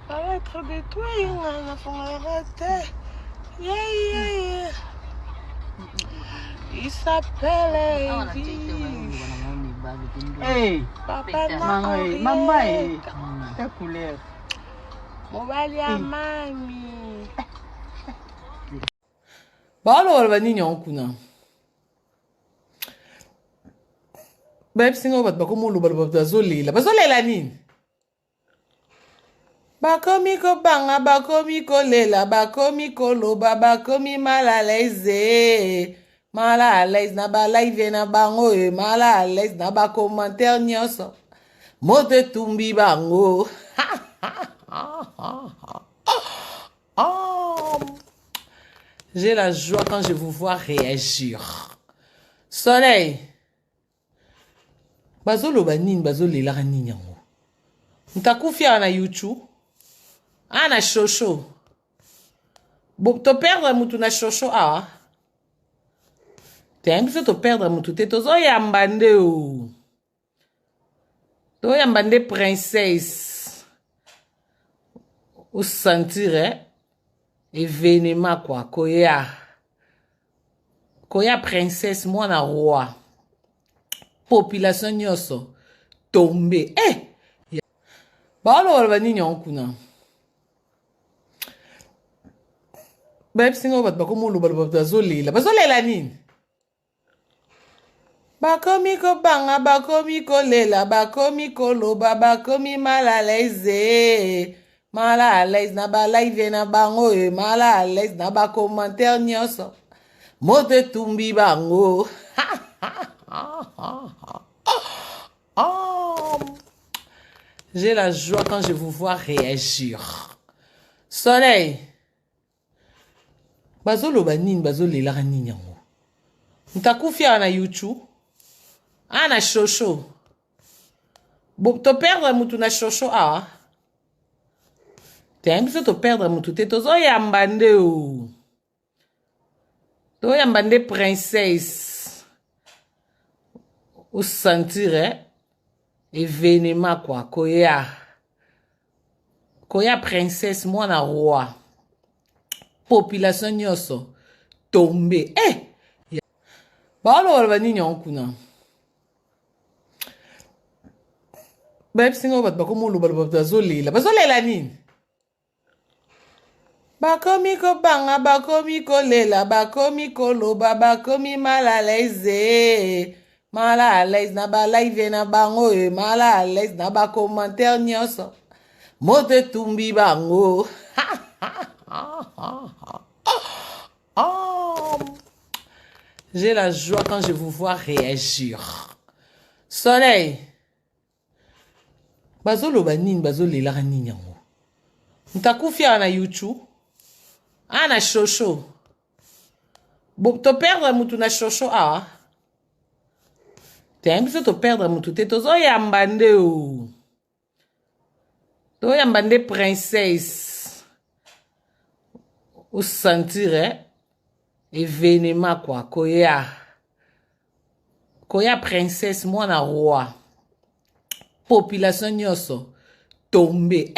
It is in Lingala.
Être détruit, on a raté. Yeah. Il s'appelle Hey, Papa mama, ta couleur. Mobali ya mami. Balo wala nini onkuna. Singo bat bakomulu bazolela. Bazolela nini? Bakomi kobanga, bakomi kolela, bakomi koloba, bakomi mal à l'aise. Mal à l'aise na ba live na bango e, mal à l'aise na ba commentaire nyonso. Mote tumbi bango. J'ai la joie quand je vous vois réagir. Soleil. Bazoloba nini, bazolela nini yango. Ntakufia na YouTube. Na shosho. To perdre mutu na shosho awa. Biso to perdre mutu te tozoyamba nde o. Toyamba nde princesse. O sentir événement quoi. Koya princesse mwana roi. Population nyonso tombe. Balo wala nini onkuna. Singo bat bakomulu bazolela. Bazolela nini? Bakomi kobanga, bakomi kolela, bakomi koloba, bakomi mal à l'aise. Mal à l'aise na ba live na bango e, mal à l'aise na ba commentaire nyonso. Mote tumbi bango. J'ai la joie quand je vous vois réagir. Soleil. Bazoloba nini, bazolela nini yango. Ntakufia na YouTube. Na shosho. To perdre mutu na shosho awa. Biso to perdre mutu te tozoyamba nde o. Toyamba nde princesse. O sentir événement quoi. Koya princesse mwana roi. Population nyonso tombe. Balo wala nini onkuna. Singo bat bakomulu bazolela. Bazolela nini? Bakomi kobanga, bakomi kolela, bakomi koloba, bakomi mal à l'aise. Mal à l'aise na ba live na bango e, mal à l'aise na ba commentaire nyonso. Mote tumbi bango. J'ai la joie quand je vous vois réagir. Soleil. Bazoloba nini, bazolela nini yango. Ntakufia na YouTube. Na shosho. To perdre mutu na shosho awa. Biso to perdre mutu te tozoyamba nde o. Toyamba nde princesse. O sentir événement quoi. Koya princesse mwana roi. Population nyonso tombe.